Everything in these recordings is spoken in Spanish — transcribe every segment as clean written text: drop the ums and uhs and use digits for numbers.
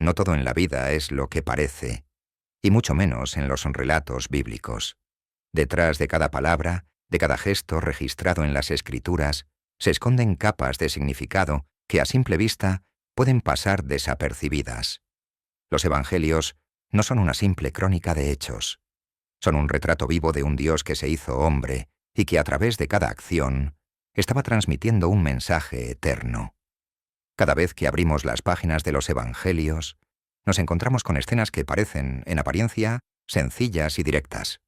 no todo en la vida es lo que parece, y mucho menos en los relatos bíblicos. Detrás de cada palabra, de cada gesto registrado en las Escrituras, se esconden capas de significado que a simple vista pueden pasar desapercibidas. Los Evangelios no son una simple crónica de hechos. Son un retrato vivo de un Dios que se hizo hombre y que a través de cada acción estaba transmitiendo un mensaje eterno. Cada vez que abrimos las páginas de los Evangelios, nos encontramos con escenas que parecen, en apariencia, sencillas y directas.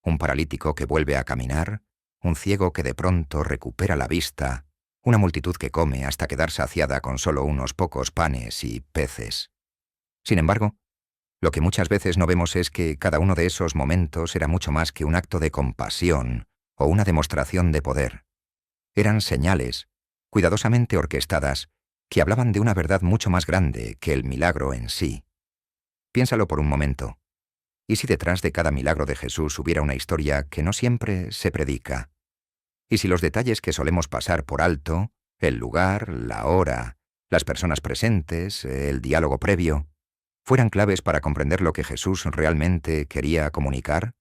Un paralítico que vuelve a caminar, un ciego que de pronto recupera la vista, una multitud que come hasta quedar saciada con solo unos pocos panes y peces. Sin embargo, lo que muchas veces no vemos es que cada uno de esos momentos era mucho más que un acto de compasión o una demostración de poder. Eran señales, cuidadosamente orquestadas, que hablaban de una verdad mucho más grande que el milagro en sí. Piénsalo por un momento. ¿Y si detrás de cada milagro de Jesús hubiera una historia que no siempre se predica? ¿Y si los detalles que solemos pasar por alto, el lugar, la hora, las personas presentes, el diálogo previo, fueran claves para comprender lo que Jesús realmente quería comunicar?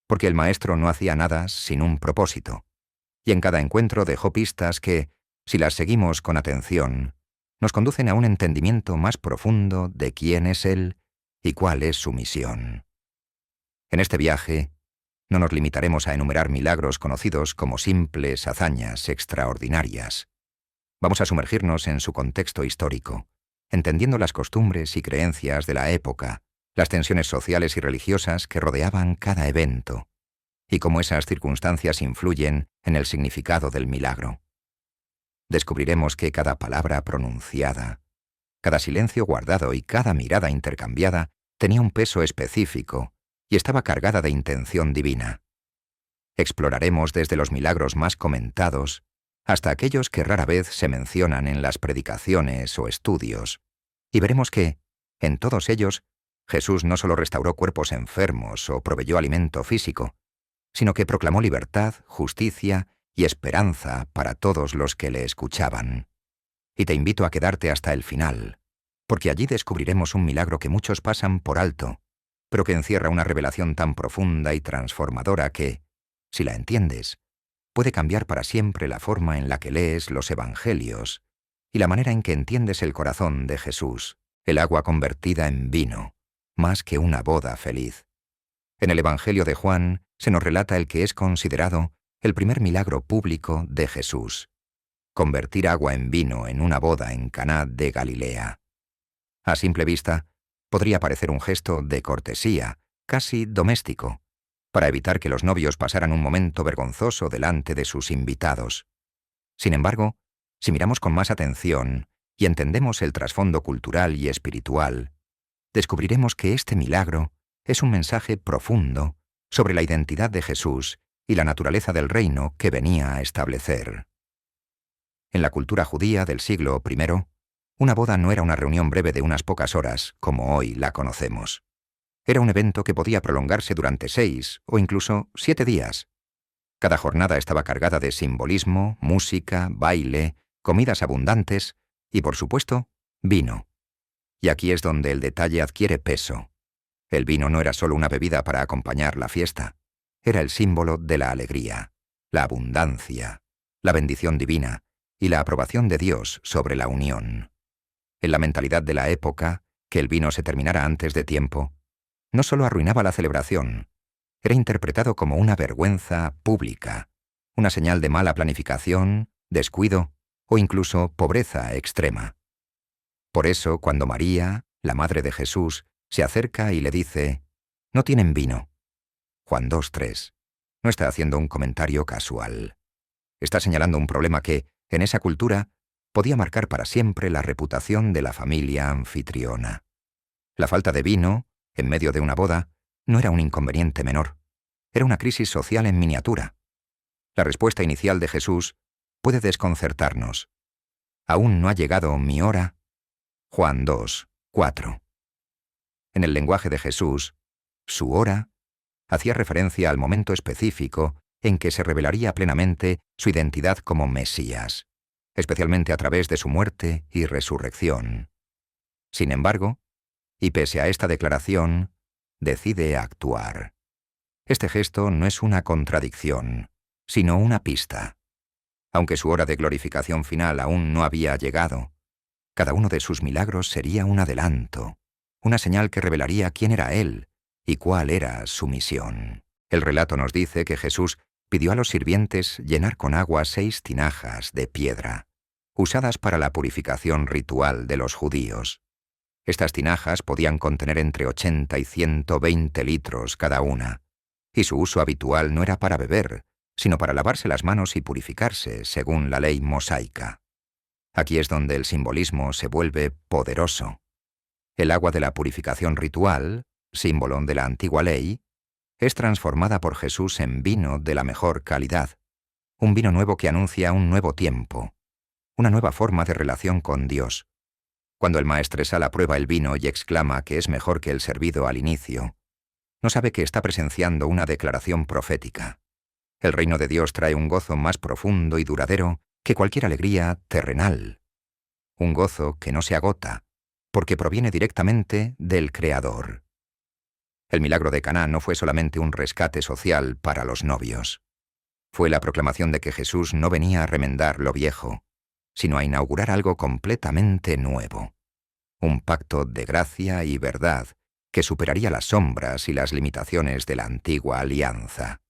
Porque el Maestro no hacía nada sin un propósito, y en cada encuentro dejó pistas que, si las seguimos con atención, nos conducen a un entendimiento más profundo de quién es Él y cuál es su misión. En este viaje, no nos limitaremos a enumerar milagros conocidos como simples hazañas extraordinarias. Vamos a sumergirnos en su contexto histórico, entendiendo las costumbres y creencias de la época, las tensiones sociales y religiosas que rodeaban cada evento, y cómo esas circunstancias influyen en el significado del milagro. Descubriremos que cada palabra pronunciada, cada silencio guardado y cada mirada intercambiada tenía un peso específico y estaba cargada de intención divina. Exploraremos desde los milagros más comentados hasta aquellos que rara vez se mencionan en las predicaciones o estudios, y veremos que, en todos ellos, Jesús no solo restauró cuerpos enfermos o proveyó alimento físico, sino que proclamó libertad, justicia y esperanza para todos los que le escuchaban. Y te invito a quedarte hasta el final, porque allí descubriremos un milagro que muchos pasan por alto, pero que encierra una revelación tan profunda y transformadora que, si la entiendes, puede cambiar para siempre la forma en la que lees los Evangelios y la manera en que entiendes el corazón de Jesús, el agua convertida en vino, más que una boda feliz. En el Evangelio de Juan se nos relata el que es considerado el primer milagro público de Jesús: convertir agua en vino en una boda en Caná de Galilea. A simple vista, podría parecer un gesto de cortesía, casi doméstico, para evitar que los novios pasaran un momento vergonzoso delante de sus invitados. Sin embargo, si miramos con más atención y entendemos el trasfondo cultural y espiritual, descubriremos que este milagro es un mensaje profundo sobre la identidad de Jesús y la naturaleza del reino que venía a establecer. En la cultura judía del siglo I, una boda no era una reunión breve de unas pocas horas, como hoy la conocemos. Era un evento que podía prolongarse durante 6 o incluso 7 días. Cada jornada estaba cargada de simbolismo, música, baile, comidas abundantes y, por supuesto, vino. Y aquí es donde el detalle adquiere peso. El vino no era solo una bebida para acompañar la fiesta. Era el símbolo de la alegría, la abundancia, la bendición divina y la aprobación de Dios sobre la unión. En la mentalidad de la época, que el vino se terminara antes de tiempo, no solo arruinaba la celebración, era interpretado como una vergüenza pública, una señal de mala planificación, descuido o incluso pobreza extrema. Por eso, cuando María, la madre de Jesús, se acerca y le dice: «No tienen vino», Juan 2:3, no está haciendo un comentario casual. Está señalando un problema que, en esa cultura, podía marcar para siempre la reputación de la familia anfitriona. La falta de vino, en medio de una boda, no era un inconveniente menor. Era una crisis social en miniatura. La respuesta inicial de Jesús puede desconcertarnos. «Aún no ha llegado mi hora». Juan 2:4. En el lenguaje de Jesús, su hora hacía referencia al momento específico en que se revelaría plenamente su identidad como Mesías, especialmente a través de su muerte y resurrección. Sin embargo, y pese a esta declaración, decide actuar. Este gesto no es una contradicción, sino una pista. Aunque su hora de glorificación final aún no había llegado, cada uno de sus milagros sería un adelanto, una señal que revelaría quién era Él y cuál era su misión. El relato nos dice que Jesús pidió a los sirvientes llenar con agua 6 tinajas de piedra, usadas para la purificación ritual de los judíos. Estas tinajas podían contener entre 80 y 120 litros cada una, y su uso habitual no era para beber, sino para lavarse las manos y purificarse, según la ley mosaica. Aquí es donde el simbolismo se vuelve poderoso. El agua de la purificación ritual, símbolo de la antigua ley, es transformada por Jesús en vino de la mejor calidad, un vino nuevo que anuncia un nuevo tiempo, una nueva forma de relación con Dios. Cuando el maestresala prueba el vino y exclama que es mejor que el servido al inicio, no sabe que está presenciando una declaración profética. El reino de Dios trae un gozo más profundo y duradero que cualquier alegría terrenal. Un gozo que no se agota, porque proviene directamente del Creador. El milagro de Caná no fue solamente un rescate social para los novios. Fue la proclamación de que Jesús no venía a remendar lo viejo, sino a inaugurar algo completamente nuevo. Un pacto de gracia y verdad que superaría las sombras y las limitaciones de la antigua alianza.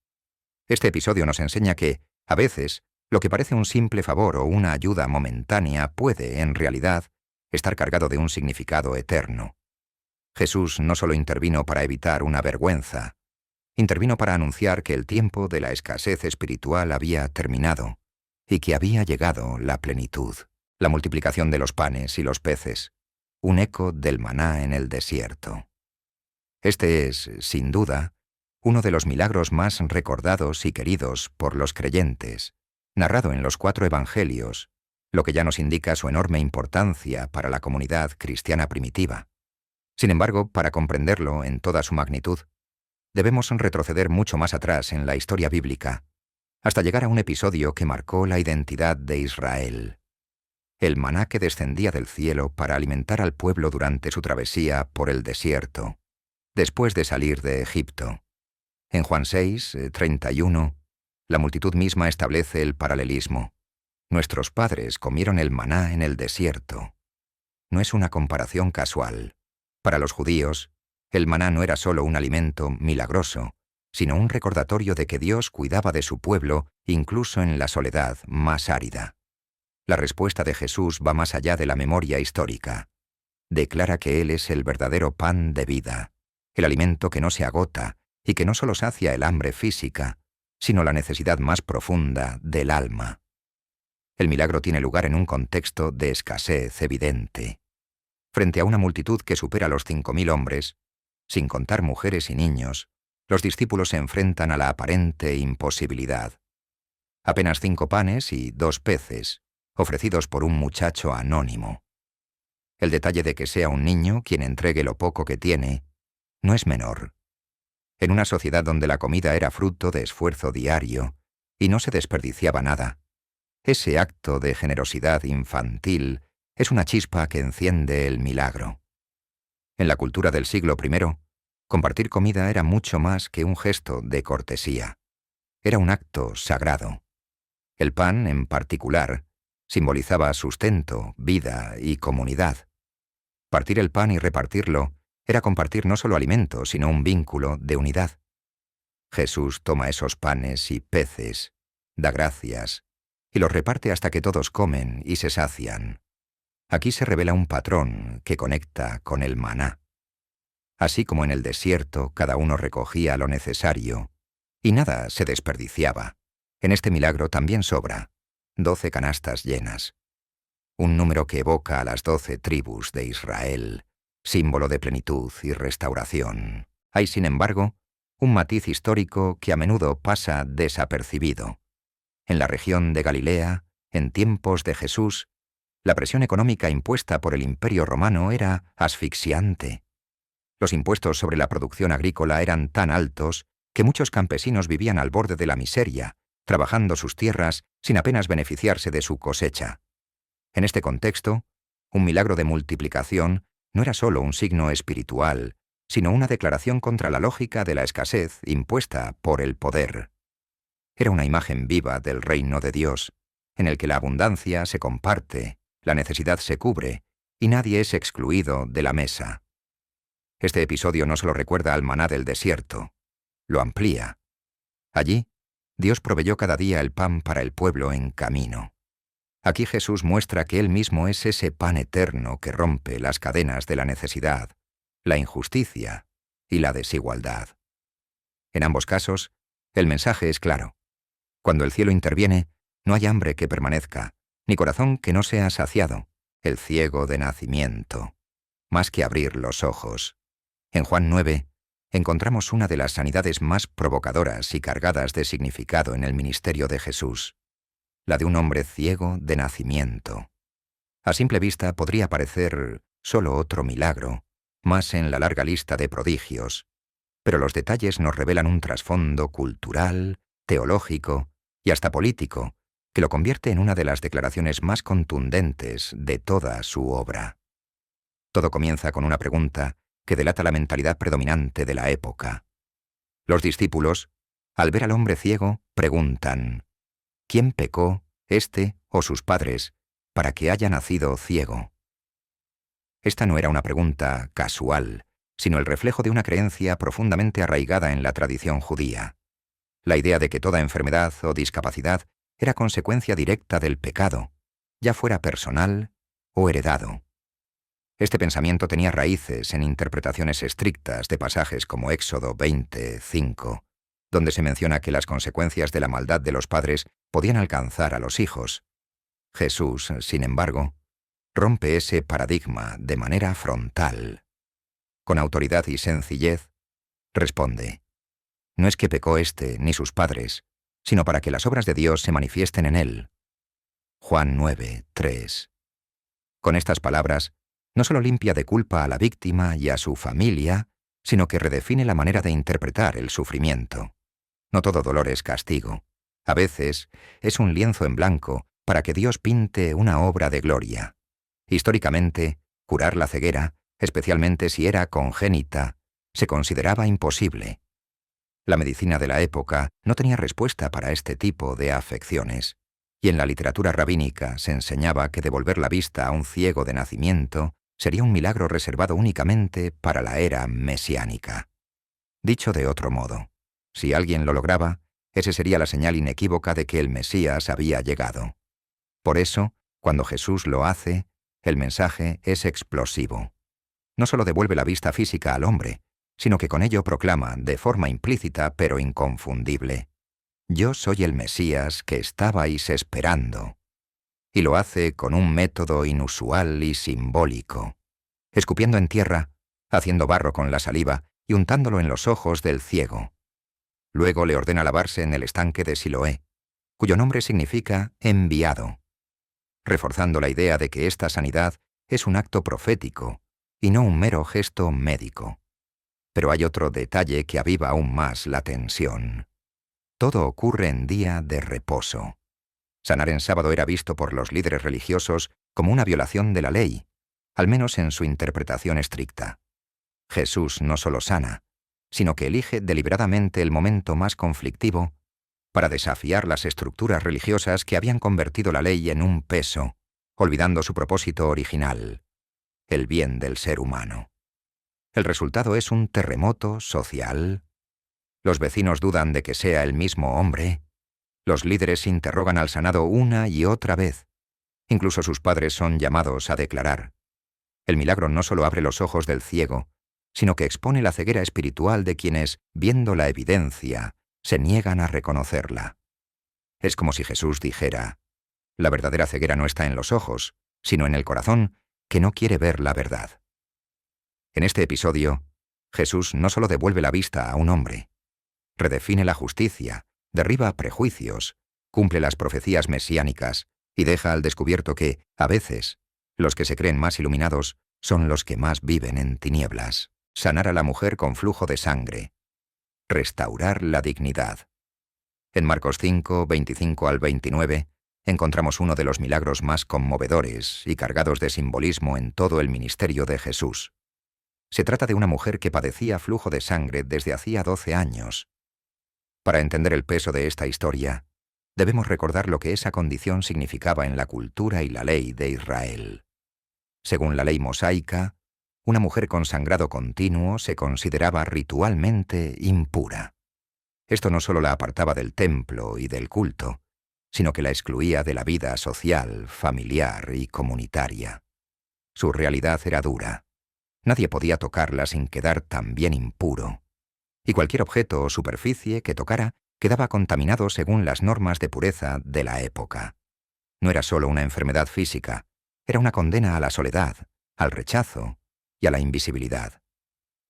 Este episodio nos enseña que, a veces, lo que parece un simple favor o una ayuda momentánea puede, en realidad, estar cargado de un significado eterno. Jesús no solo intervino para evitar una vergüenza, intervino para anunciar que el tiempo de la escasez espiritual había terminado y que había llegado la plenitud, la multiplicación de los panes y los peces, un eco del maná en el desierto. Este es, sin duda, uno de los milagros más recordados y queridos por los creyentes, narrado en los 4 evangelios, lo que ya nos indica su enorme importancia para la comunidad cristiana primitiva. Sin embargo, para comprenderlo en toda su magnitud, debemos retroceder mucho más atrás en la historia bíblica, hasta llegar a un episodio que marcó la identidad de Israel. El maná que descendía del cielo para alimentar al pueblo durante su travesía por el desierto, después de salir de Egipto. En Juan 6, 31, la multitud misma establece el paralelismo. Nuestros padres comieron el maná en el desierto. No es una comparación casual. Para los judíos, el maná no era solo un alimento milagroso, sino un recordatorio de que Dios cuidaba de su pueblo incluso en la soledad más árida. La respuesta de Jesús va más allá de la memoria histórica. Declara que Él es el verdadero pan de vida, el alimento que no se agota y que no solo sacia el hambre física, sino la necesidad más profunda del alma. El milagro tiene lugar en un contexto de escasez evidente. Frente a una multitud que supera los 5.000 hombres, sin contar mujeres y niños, los discípulos se enfrentan a la aparente imposibilidad. Apenas 5 panes y 2 peces, ofrecidos por un muchacho anónimo. El detalle de que sea un niño quien entregue lo poco que tiene no es menor. En una sociedad donde la comida era fruto de esfuerzo diario y no se desperdiciaba nada, ese acto de generosidad infantil es una chispa que enciende el milagro. En la cultura del siglo I, compartir comida era mucho más que un gesto de cortesía. Era un acto sagrado. El pan, en particular, simbolizaba sustento, vida y comunidad. Partir el pan y repartirlo era compartir no solo alimento, sino un vínculo de unidad. Jesús toma esos panes y peces, da gracias, y los reparte hasta que todos comen y se sacian. Aquí se revela un patrón que conecta con el maná. Así como en el desierto cada uno recogía lo necesario, y nada se desperdiciaba, en este milagro también sobra, 12 canastas llenas. Un número que evoca a las 12 tribus de Israel, símbolo de plenitud y restauración. Hay, sin embargo, un matiz histórico que a menudo pasa desapercibido. En la región de Galilea, en tiempos de Jesús, la presión económica impuesta por el Imperio Romano era asfixiante. Los impuestos sobre la producción agrícola eran tan altos que muchos campesinos vivían al borde de la miseria, trabajando sus tierras sin apenas beneficiarse de su cosecha. En este contexto, un milagro de multiplicación no era solo un signo espiritual, sino una declaración contra la lógica de la escasez impuesta por el poder. Era una imagen viva del reino de Dios, en el que la abundancia se comparte, la necesidad se cubre, y nadie es excluido de la mesa. Este episodio no solo recuerda al maná del desierto, lo amplía. Allí, Dios proveyó cada día el pan para el pueblo en camino. Aquí Jesús muestra que Él mismo es ese pan eterno que rompe las cadenas de la necesidad, la injusticia y la desigualdad. En ambos casos, el mensaje es claro. Cuando el cielo interviene, no hay hambre que permanezca, ni corazón que no sea saciado, el ciego de nacimiento, más que abrir los ojos. En Juan 9, encontramos una de las sanidades más provocadoras y cargadas de significado en el ministerio de Jesús, la de un hombre ciego de nacimiento. A simple vista podría parecer solo otro milagro, más en la larga lista de prodigios, pero los detalles nos revelan un trasfondo cultural, teológico y hasta político, que lo convierte en una de las declaraciones más contundentes de toda su obra. Todo comienza con una pregunta que delata la mentalidad predominante de la época. Los discípulos, al ver al hombre ciego, preguntan: ¿quién pecó, éste o sus padres, para que haya nacido ciego? Esta no era una pregunta casual, sino el reflejo de una creencia profundamente arraigada en la tradición judía. La idea de que toda enfermedad o discapacidad era consecuencia directa del pecado, ya fuera personal o heredado. Este pensamiento tenía raíces en interpretaciones estrictas de pasajes como Éxodo 20:5, donde se menciona que las consecuencias de la maldad de los padres podían alcanzar a los hijos. Jesús, sin embargo, rompe ese paradigma de manera frontal. Con autoridad y sencillez, responde: no es que pecó éste ni sus padres, sino para que las obras de Dios se manifiesten en él. Juan 9:3. Con estas palabras, no solo limpia de culpa a la víctima y a su familia, sino que redefine la manera de interpretar el sufrimiento. No todo dolor es castigo. A veces es un lienzo en blanco para que Dios pinte una obra de gloria. Históricamente, curar la ceguera, especialmente si era congénita, se consideraba imposible. La medicina de la época no tenía respuesta para este tipo de afecciones, y en la literatura rabínica se enseñaba que devolver la vista a un ciego de nacimiento sería un milagro reservado únicamente para la era mesiánica. Dicho de otro modo, si alguien lo lograba, ese sería la señal inequívoca de que el Mesías había llegado. Por eso, cuando Jesús lo hace, el mensaje es explosivo. No solo devuelve la vista física al hombre, sino que con ello proclama, de forma implícita pero inconfundible: yo soy el Mesías que estabais esperando. Y lo hace con un método inusual y simbólico, escupiendo en tierra, haciendo barro con la saliva y untándolo en los ojos del ciego. Luego le ordena lavarse en el estanque de Siloé, cuyo nombre significa enviado, reforzando la idea de que esta sanidad es un acto profético y no un mero gesto médico. Pero hay otro detalle que aviva aún más la tensión. Todo ocurre en día de reposo. Sanar en sábado era visto por los líderes religiosos como una violación de la ley, al menos en su interpretación estricta. Jesús no solo sana, sino que elige deliberadamente el momento más conflictivo para desafiar las estructuras religiosas que habían convertido la ley en un peso, olvidando su propósito original, el bien del ser humano. El resultado es un terremoto social. Los vecinos dudan de que sea el mismo hombre. Los líderes interrogan al sanado una y otra vez. Incluso sus padres son llamados a declarar. El milagro no solo abre los ojos del ciego, sino que expone la ceguera espiritual de quienes, viendo la evidencia, se niegan a reconocerla. Es como si Jesús dijera: la verdadera ceguera no está en los ojos, sino en el corazón, que no quiere ver la verdad. En este episodio, Jesús no solo devuelve la vista a un hombre, redefine la justicia, derriba prejuicios, cumple las profecías mesiánicas y deja al descubierto que, a veces, los que se creen más iluminados son los que más viven en tinieblas. Sanar a la mujer con flujo de sangre. Restaurar la dignidad. En Marcos 5, 25 al 29, encontramos uno de los milagros más conmovedores y cargados de simbolismo en todo el ministerio de Jesús. Se trata de una mujer que padecía flujo de sangre desde hacía 12 años. Para entender el peso de esta historia, debemos recordar lo que esa condición significaba en la cultura y la ley de Israel. Según la ley mosaica, una mujer con sangrado continuo se consideraba ritualmente impura. Esto no solo la apartaba del templo y del culto, sino que la excluía de la vida social, familiar y comunitaria. Su realidad era dura. Nadie podía tocarla sin quedar también impuro. Y cualquier objeto o superficie que tocara quedaba contaminado según las normas de pureza de la época. No era solo una enfermedad física, era una condena a la soledad, al rechazo y a la invisibilidad.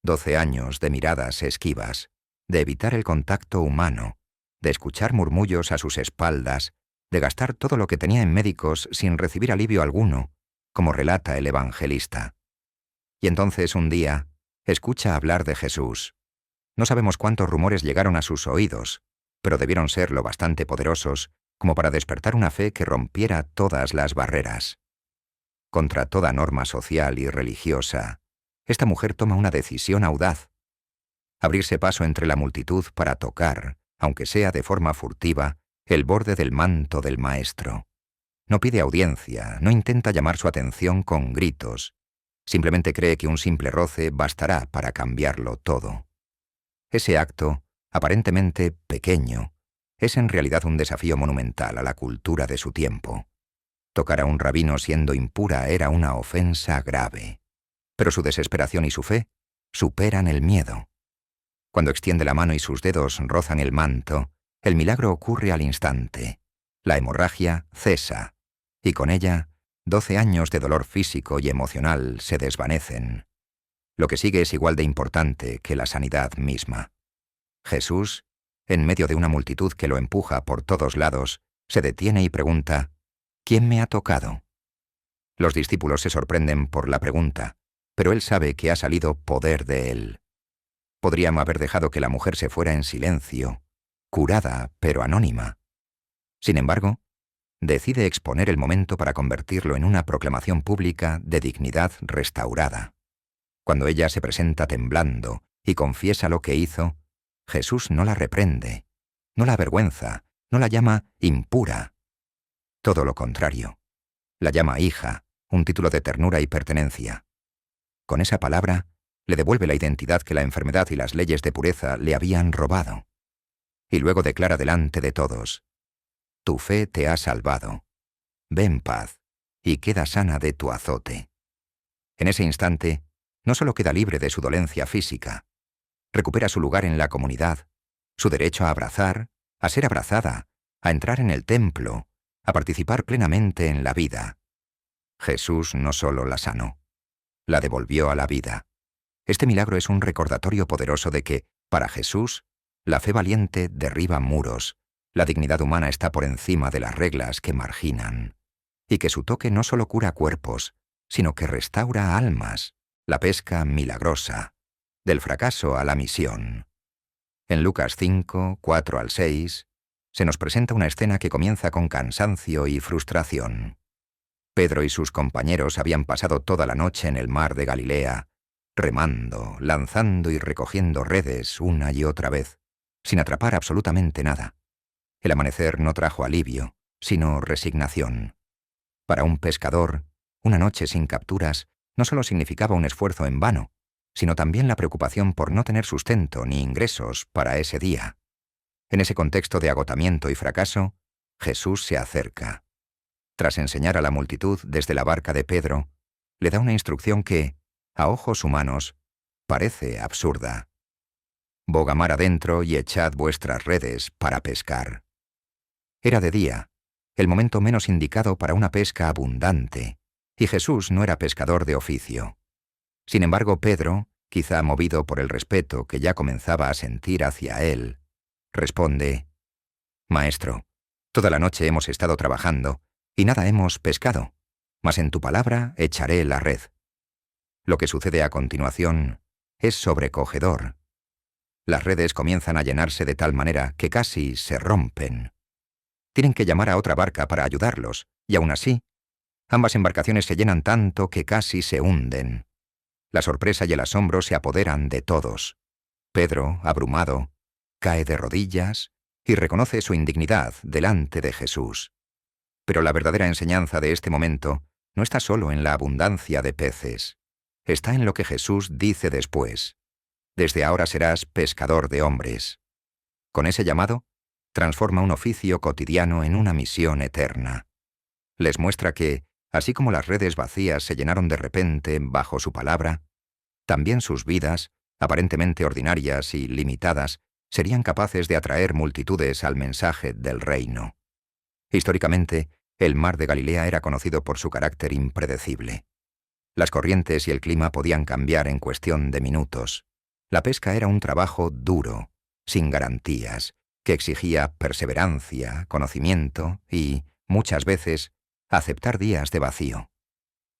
12 años de miradas esquivas, de evitar el contacto humano, de escuchar murmullos a sus espaldas, de gastar todo lo que tenía en médicos sin recibir alivio alguno, como relata el evangelista. Y entonces un día escucha hablar de Jesús. No sabemos cuántos rumores llegaron a sus oídos, pero debieron ser lo bastante poderosos como para despertar una fe que rompiera todas las barreras. Contra toda norma social y religiosa, esta mujer toma una decisión audaz: abrirse paso entre la multitud para tocar, aunque sea de forma furtiva, el borde del manto del Maestro. No pide audiencia, no intenta llamar su atención con gritos, simplemente cree que un simple roce bastará para cambiarlo todo. Ese acto, aparentemente pequeño, es en realidad un desafío monumental a la cultura de su tiempo. Tocar a un rabino siendo impura era una ofensa grave, pero su desesperación y su fe superan el miedo. Cuando extiende la mano y sus dedos rozan el manto, el milagro ocurre al instante. La hemorragia cesa, y con ella 12 años de dolor físico y emocional se desvanecen. Lo que sigue es igual de importante que la sanidad misma. Jesús, en medio de una multitud que lo empuja por todos lados, se detiene y pregunta: ¿quién me ha tocado? Los discípulos se sorprenden por la pregunta, pero él sabe que ha salido poder de él. Podríamos haber dejado que la mujer se fuera en silencio, curada pero anónima. Sin embargo, decide exponer el momento para convertirlo en una proclamación pública de dignidad restaurada. Cuando ella se presenta temblando y confiesa lo que hizo, Jesús no la reprende, no la avergüenza, no la llama impura. Todo lo contrario. La llama hija, un título de ternura y pertenencia. Con esa palabra, le devuelve la identidad que la enfermedad y las leyes de pureza le habían robado. Y luego declara delante de todos: tu fe te ha salvado. Ve en paz y queda sana de tu azote. En ese instante, no solo queda libre de su dolencia física, recupera su lugar en la comunidad, su derecho a abrazar, a ser abrazada, a entrar en el templo, a participar plenamente en la vida. Jesús no solo la sanó, la devolvió a la vida. Este milagro es un recordatorio poderoso de que, para Jesús, la fe valiente derriba muros, la dignidad humana está por encima de las reglas que marginan, y que su toque no solo cura cuerpos, sino que restaura almas, la pesca milagrosa, del fracaso a la misión. En Lucas 5, 4 al 6, se nos presenta una escena que comienza con cansancio y frustración. Pedro y sus compañeros habían pasado toda la noche en el mar de Galilea, remando, lanzando y recogiendo redes una y otra vez, sin atrapar absolutamente nada. El amanecer no trajo alivio, sino resignación. Para un pescador, una noche sin capturas no solo significaba un esfuerzo en vano, sino también la preocupación por no tener sustento ni ingresos para ese día. En ese contexto de agotamiento y fracaso, Jesús se acerca. Tras enseñar a la multitud desde la barca de Pedro, le da una instrucción que, a ojos humanos, parece absurda. Boga mar adentro y echad vuestras redes para pescar. Era de día, el momento menos indicado para una pesca abundante, y Jesús no era pescador de oficio. Sin embargo, Pedro, quizá movido por el respeto que ya comenzaba a sentir hacia él, responde: Maestro, toda la noche hemos estado trabajando y nada hemos pescado, mas en tu palabra echaré la red. Lo que sucede a continuación es sobrecogedor. Las redes comienzan a llenarse de tal manera que casi se rompen. Tienen que llamar a otra barca para ayudarlos, y aún así, ambas embarcaciones se llenan tanto que casi se hunden. La sorpresa y el asombro se apoderan de todos. Pedro, abrumado, cae de rodillas y reconoce su indignidad delante de Jesús. Pero la verdadera enseñanza de este momento no está solo en la abundancia de peces. Está en lo que Jesús dice después. Desde ahora serás pescador de hombres. Con ese llamado, transforma un oficio cotidiano en una misión eterna. Les muestra que, así como las redes vacías se llenaron de repente bajo su palabra, también sus vidas, aparentemente ordinarias y limitadas, serían capaces de atraer multitudes al mensaje del reino. Históricamente, el mar de Galilea era conocido por su carácter impredecible. Las corrientes y el clima podían cambiar en cuestión de minutos. La pesca era un trabajo duro, sin garantías, que exigía perseverancia, conocimiento y, muchas veces, aceptar días de vacío.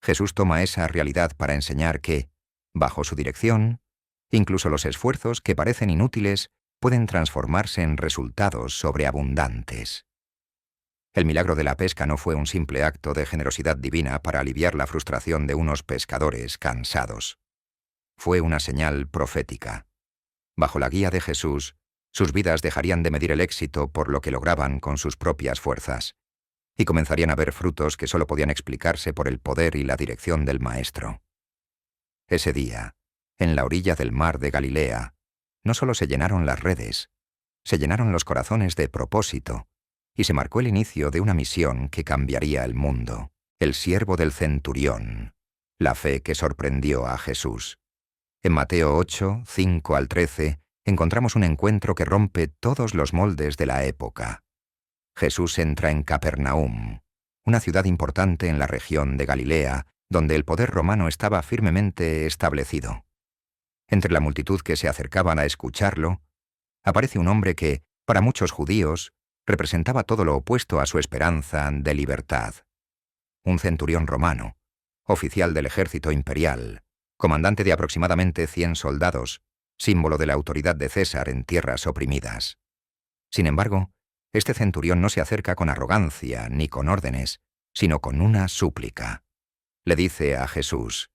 Jesús toma esa realidad para enseñar que, bajo su dirección, incluso los esfuerzos que parecen inútiles pueden transformarse en resultados sobreabundantes. El milagro de la pesca no fue un simple acto de generosidad divina para aliviar la frustración de unos pescadores cansados. Fue una señal profética. Bajo la guía de Jesús, sus vidas dejarían de medir el éxito por lo que lograban con sus propias fuerzas, y comenzarían a ver frutos que solo podían explicarse por el poder y la dirección del Maestro. Ese día, en la orilla del mar de Galilea, no solo se llenaron las redes, se llenaron los corazones de propósito, y se marcó el inicio de una misión que cambiaría el mundo, el siervo del centurión, la fe que sorprendió a Jesús. En Mateo 8, 5 al 13, encontramos un encuentro que rompe todos los moldes de la época. Jesús entra en Capernaum, una ciudad importante en la región de Galilea, donde el poder romano estaba firmemente establecido. Entre la multitud que se acercaban a escucharlo, aparece un hombre que, para muchos judíos, representaba todo lo opuesto a su esperanza de libertad. Un centurión romano, oficial del ejército imperial, comandante de aproximadamente 100 soldados, símbolo de la autoridad de César en tierras oprimidas. Sin embargo, este centurión no se acerca con arrogancia ni con órdenes, sino con una súplica. Le dice a Jesús: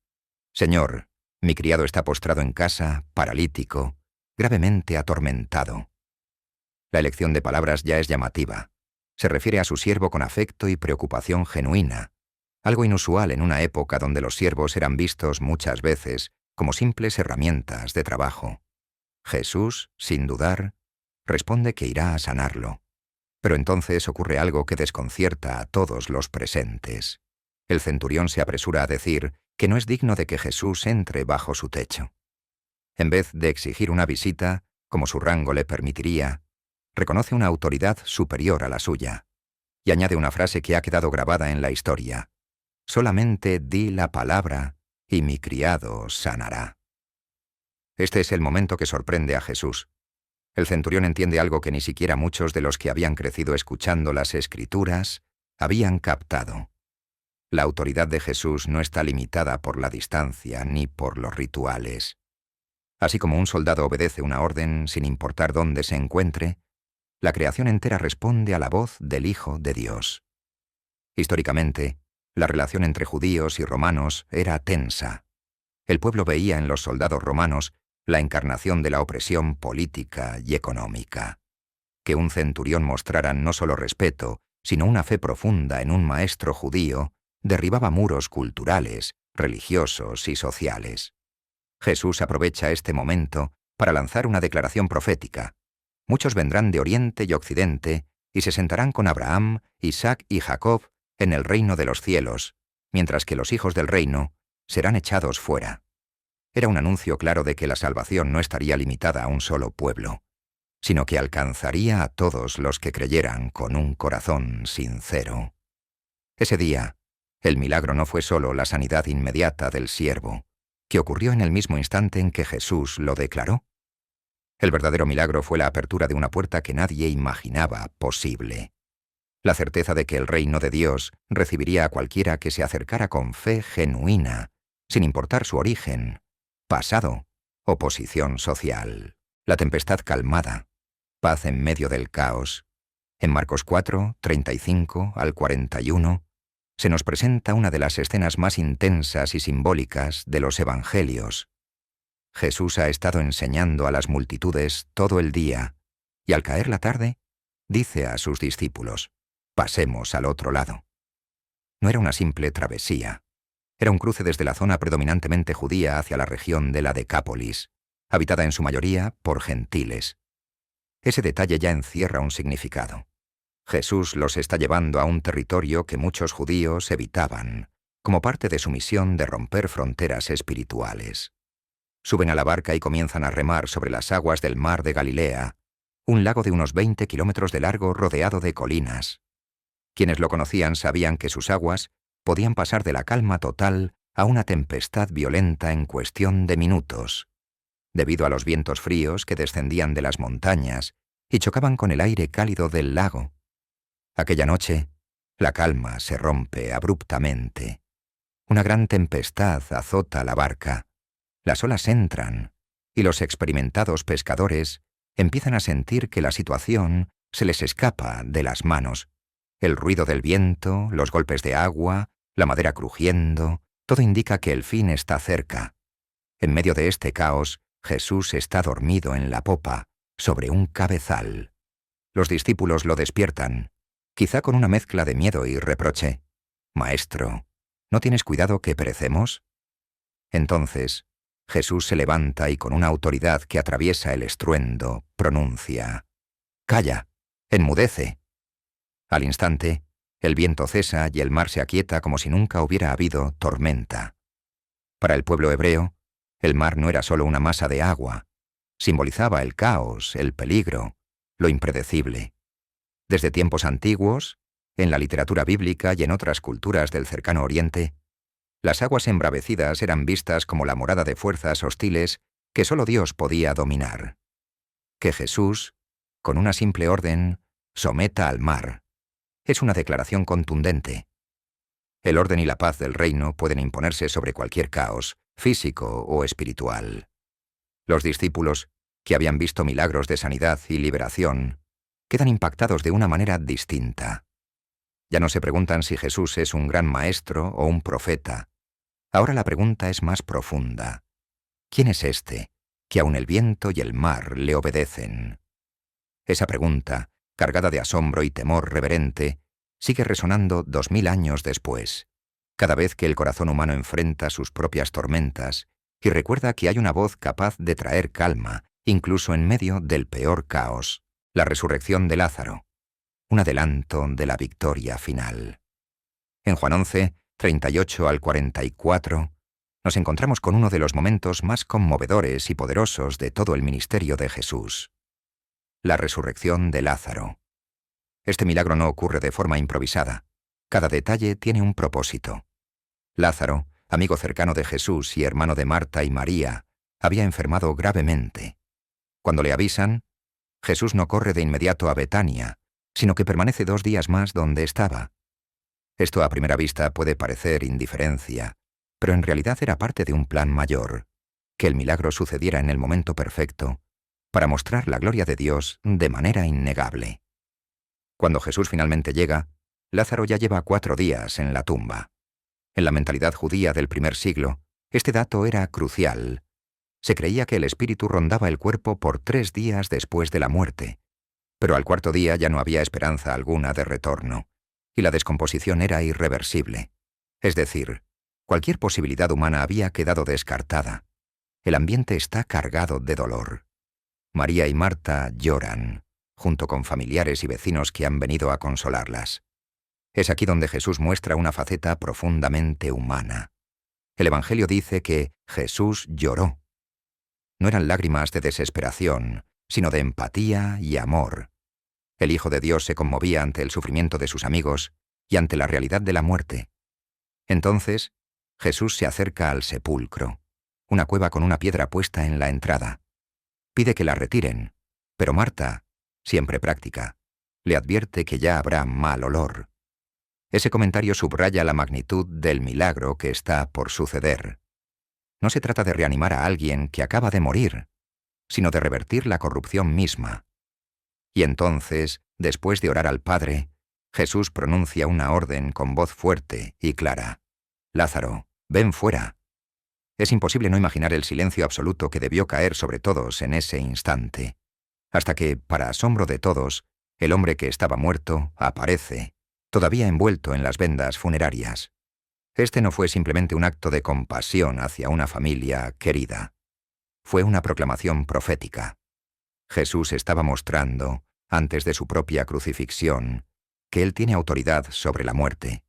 «Señor, mi criado está postrado en casa, paralítico, gravemente atormentado». La elección de palabras ya es llamativa. Se refiere a su siervo con afecto y preocupación genuina, algo inusual en una época donde los siervos eran vistos muchas veces como simples herramientas de trabajo. Jesús, sin dudar, responde que irá a sanarlo. Pero entonces ocurre algo que desconcierta a todos los presentes. El centurión se apresura a decir que no es digno de que Jesús entre bajo su techo. En vez de exigir una visita, como su rango le permitiría, reconoce una autoridad superior a la suya, y añade una frase que ha quedado grabada en la historia: «Solamente di la palabra, y mi criado sanará». Este es el momento que sorprende a Jesús. El centurión entiende algo que ni siquiera muchos de los que habían crecido escuchando las Escrituras habían captado. La autoridad de Jesús no está limitada por la distancia ni por los rituales. Así como un soldado obedece una orden sin importar dónde se encuentre, la creación entera responde a la voz del Hijo de Dios. Históricamente, la relación entre judíos y romanos era tensa. El pueblo veía en los soldados romanos la encarnación de la opresión política y económica. Que un centurión mostrara no solo respeto, sino una fe profunda en un maestro judío, derribaba muros culturales, religiosos y sociales. Jesús aprovecha este momento para lanzar una declaración profética. Muchos vendrán de Oriente y Occidente y se sentarán con Abraham, Isaac y Jacob en el reino de los cielos, mientras que los hijos del reino serán echados fuera. Era un anuncio claro de que la salvación no estaría limitada a un solo pueblo, sino que alcanzaría a todos los que creyeran con un corazón sincero. Ese día, el milagro no fue solo la sanidad inmediata del siervo, que ocurrió en el mismo instante en que Jesús lo declaró. El verdadero milagro fue la apertura de una puerta que nadie imaginaba posible. La certeza de que el reino de Dios recibiría a cualquiera que se acercara con fe genuina, sin importar su origen, pasado o posición social. La tempestad calmada, paz en medio del caos. En Marcos 4, 35 al 41, se nos presenta una de las escenas más intensas y simbólicas de los Evangelios. Jesús ha estado enseñando a las multitudes todo el día, y al caer la tarde, dice a sus discípulos: «Pasemos al otro lado». No era una simple travesía. Era un cruce desde la zona predominantemente judía hacia la región de la Decápolis, habitada en su mayoría por gentiles. Ese detalle ya encierra un significado. Jesús los está llevando a un territorio que muchos judíos evitaban, como parte de su misión de romper fronteras espirituales. Suben a la barca y comienzan a remar sobre las aguas del mar de Galilea, un lago de unos 20 kilómetros de largo rodeado de colinas. Quienes lo conocían sabían que sus aguas podían pasar de la calma total a una tempestad violenta en cuestión de minutos, debido a los vientos fríos que descendían de las montañas y chocaban con el aire cálido del lago. Aquella noche, la calma se rompe abruptamente. Una gran tempestad azota la barca. Las olas entran, y los experimentados pescadores empiezan a sentir que la situación se les escapa de las manos. El ruido del viento, los golpes de agua, la madera crujiendo, todo indica que el fin está cerca. En medio de este caos, Jesús está dormido en la popa, sobre un cabezal. Los discípulos lo despiertan, quizá con una mezcla de miedo y reproche. «Maestro, ¿no tienes cuidado que perecemos?» Entonces, Jesús se levanta y con una autoridad que atraviesa el estruendo, pronuncia: «¡Calla! ¡Enmudece!». Al instante, el viento cesa y el mar se aquieta como si nunca hubiera habido tormenta. Para el pueblo hebreo, el mar no era solo una masa de agua, simbolizaba el caos, el peligro, lo impredecible. Desde tiempos antiguos, en la literatura bíblica y en otras culturas del cercano Oriente, las aguas embravecidas eran vistas como la morada de fuerzas hostiles que solo Dios podía dominar. Que Jesús, con una simple orden, someta al mar, es una declaración contundente. El orden y la paz del reino pueden imponerse sobre cualquier caos, físico o espiritual. Los discípulos, que habían visto milagros de sanidad y liberación, quedan impactados de una manera distinta. Ya no se preguntan si Jesús es un gran maestro o un profeta. Ahora la pregunta es más profunda. ¿Quién es este, que aun el viento y el mar le obedecen? Esa pregunta, cargada de asombro y temor reverente, sigue resonando 2000 años después, cada vez que el corazón humano enfrenta sus propias tormentas y recuerda que hay una voz capaz de traer calma, incluso en medio del peor caos: la resurrección de Lázaro, un adelanto de la victoria final. En Juan 11, 38 al 44, nos encontramos con uno de los momentos más conmovedores y poderosos de todo el ministerio de Jesús: la resurrección de Lázaro. Este milagro no ocurre de forma improvisada. Cada detalle tiene un propósito. Lázaro, amigo cercano de Jesús y hermano de Marta y María, había enfermado gravemente. Cuando le avisan, Jesús no corre de inmediato a Betania, sino que permanece 2 días más donde estaba. Esto a primera vista puede parecer indiferencia, pero en realidad era parte de un plan mayor: que el milagro sucediera en el momento perfecto, para mostrar la gloria de Dios de manera innegable. Cuando Jesús finalmente llega, Lázaro ya lleva 4 días en la tumba. En la mentalidad judía del primer siglo, este dato era crucial. Se creía que el espíritu rondaba el cuerpo por 3 días después de la muerte, pero al 4.º día ya no había esperanza alguna de retorno, y la descomposición era irreversible. Es decir, cualquier posibilidad humana había quedado descartada. El ambiente está cargado de dolor. María y Marta lloran, junto con familiares y vecinos que han venido a consolarlas. Es aquí donde Jesús muestra una faceta profundamente humana. El Evangelio dice que Jesús lloró. No eran lágrimas de desesperación, sino de empatía y amor. El Hijo de Dios se conmovía ante el sufrimiento de sus amigos y ante la realidad de la muerte. Entonces, Jesús se acerca al sepulcro, una cueva con una piedra puesta en la entrada. Pide que la retiren, pero Marta, siempre práctica, le advierte que ya habrá mal olor. Ese comentario subraya la magnitud del milagro que está por suceder. No se trata de reanimar a alguien que acaba de morir, sino de revertir la corrupción misma. Y entonces, después de orar al Padre, Jesús pronuncia una orden con voz fuerte y clara. «Lázaro, ven fuera». Es imposible no imaginar el silencio absoluto que debió caer sobre todos en ese instante, hasta que, para asombro de todos, el hombre que estaba muerto aparece, todavía envuelto en las vendas funerarias. Este no fue simplemente un acto de compasión hacia una familia querida. Fue una proclamación profética. Jesús estaba mostrando, antes de su propia crucifixión, que Él tiene autoridad sobre la muerte.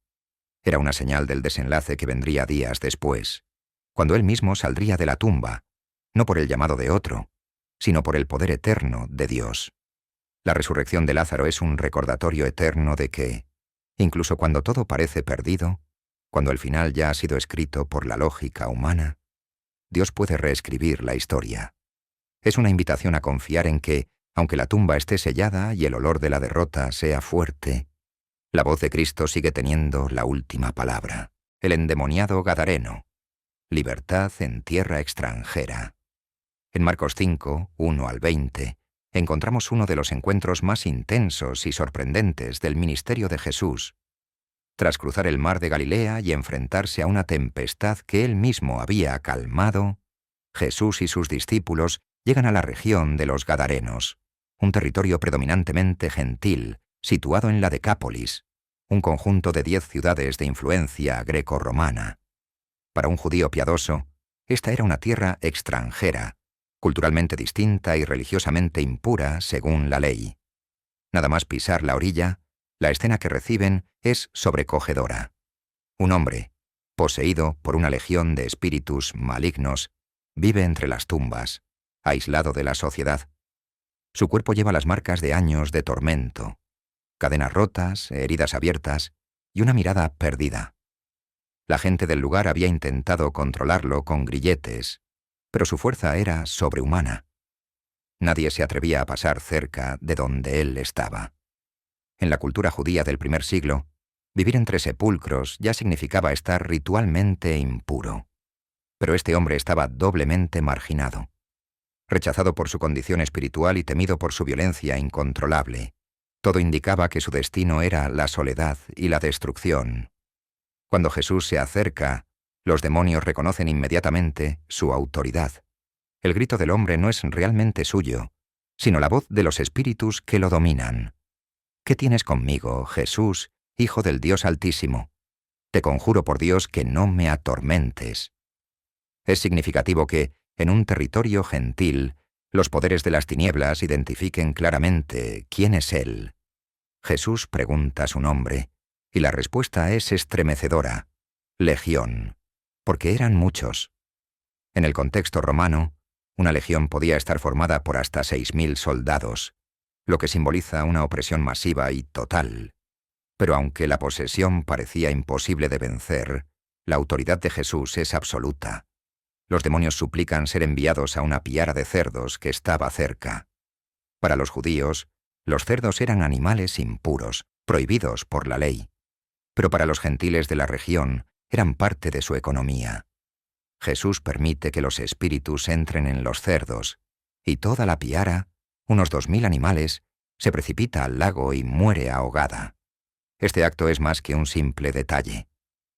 Era una señal del desenlace que vendría días después, cuando Él mismo saldría de la tumba, no por el llamado de otro, sino por el poder eterno de Dios. La resurrección de Lázaro es un recordatorio eterno de que, incluso cuando todo parece perdido, cuando el final ya ha sido escrito por la lógica humana, Dios puede reescribir la historia. Es una invitación a confiar en que, aunque la tumba esté sellada y el olor de la derrota sea fuerte, la voz de Cristo sigue teniendo la última palabra. El endemoniado gadareno. Libertad en tierra extranjera. En Marcos 5, 1 al 20, encontramos uno de los encuentros más intensos y sorprendentes del ministerio de Jesús. Tras cruzar el mar de Galilea y enfrentarse a una tempestad que Él mismo había calmado, Jesús y sus discípulos llegan a la región de los Gadarenos, un territorio predominantemente gentil, situado en la Decápolis, un conjunto de 10 ciudades de influencia greco-romana. Para un judío piadoso, esta era una tierra extranjera, culturalmente distinta y religiosamente impura según la ley. Nada más pisar la orilla, la escena que reciben es sobrecogedora. Un hombre, poseído por una legión de espíritus malignos, vive entre las tumbas, aislado de la sociedad. Su cuerpo lleva las marcas de años de tormento, cadenas rotas, heridas abiertas y una mirada perdida. La gente del lugar había intentado controlarlo con grilletes, pero su fuerza era sobrehumana. Nadie se atrevía a pasar cerca de donde él estaba. En la cultura judía del primer siglo, vivir entre sepulcros ya significaba estar ritualmente impuro. Pero este hombre estaba doblemente marginado. Rechazado por su condición espiritual y temido por su violencia incontrolable, todo indicaba que su destino era la soledad y la destrucción. Cuando Jesús se acerca, los demonios reconocen inmediatamente su autoridad. El grito del hombre no es realmente suyo, sino la voz de los espíritus que lo dominan. ¿Qué tienes conmigo, Jesús, Hijo del Dios Altísimo? Te conjuro por Dios que no me atormentes. Es significativo que, en un territorio gentil, los poderes de las tinieblas identifiquen claramente quién es Él. Jesús pregunta su nombre, y la respuesta es estremecedora: Legión, porque eran muchos. En el contexto romano, una legión podía estar formada por hasta 6.000 soldados, lo que simboliza una opresión masiva y total. Pero aunque la posesión parecía imposible de vencer, la autoridad de Jesús es absoluta. Los demonios suplican ser enviados a una piara de cerdos que estaba cerca. Para los judíos, los cerdos eran animales impuros, prohibidos por la ley. Pero para los gentiles de la región, eran parte de su economía. Jesús permite que los espíritus entren en los cerdos, y toda la piara, unos 2.000 animales, se precipita al lago y muere ahogada. Este acto es más que un simple detalle.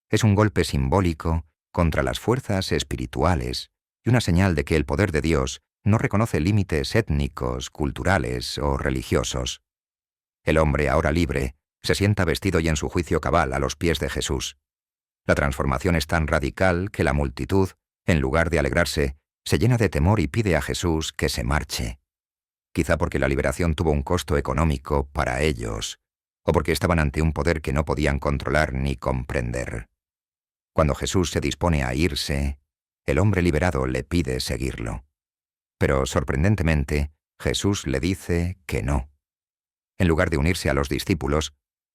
Es un golpe simbólico contra las fuerzas espirituales y una señal de que el poder de Dios no reconoce límites étnicos, culturales o religiosos. El hombre, ahora libre, se sienta vestido y en su juicio cabal a los pies de Jesús. La transformación es tan radical que la multitud, en lugar de alegrarse, se llena de temor y pide a Jesús que se marche. Quizá porque la liberación tuvo un costo económico para ellos, o porque estaban ante un poder que no podían controlar ni comprender. Cuando Jesús se dispone a irse, el hombre liberado le pide seguirlo. Pero, sorprendentemente, Jesús le dice que no. En lugar de unirse a los discípulos,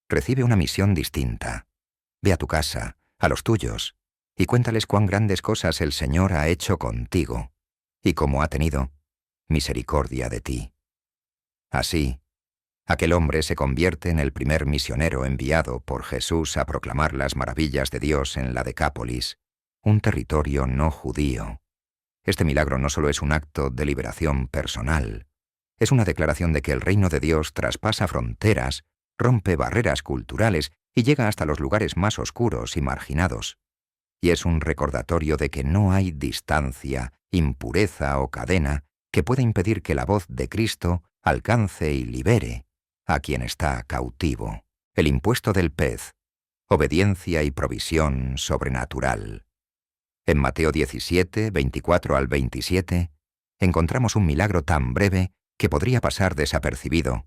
recibe una misión distinta. Ve a tu casa, a los tuyos, y cuéntales cuán grandes cosas el Señor ha hecho contigo, y cómo ha tenido misericordia de ti. Así, aquel hombre se convierte en el primer misionero enviado por Jesús a proclamar las maravillas de Dios en la Decápolis, un territorio no judío. Este milagro no solo es un acto de liberación personal, Es una declaración de que el reino de Dios traspasa fronteras, rompe barreras culturales y llega hasta los lugares más oscuros y marginados. Y es un recordatorio de que no hay distancia, impureza o cadena que pueda impedir que la voz de Cristo alcance y libere a quien está cautivo. El impuesto del pez, obediencia y provisión sobrenatural. En Mateo 17, 24 al 27, encontramos un milagro tan breve que podría pasar desapercibido,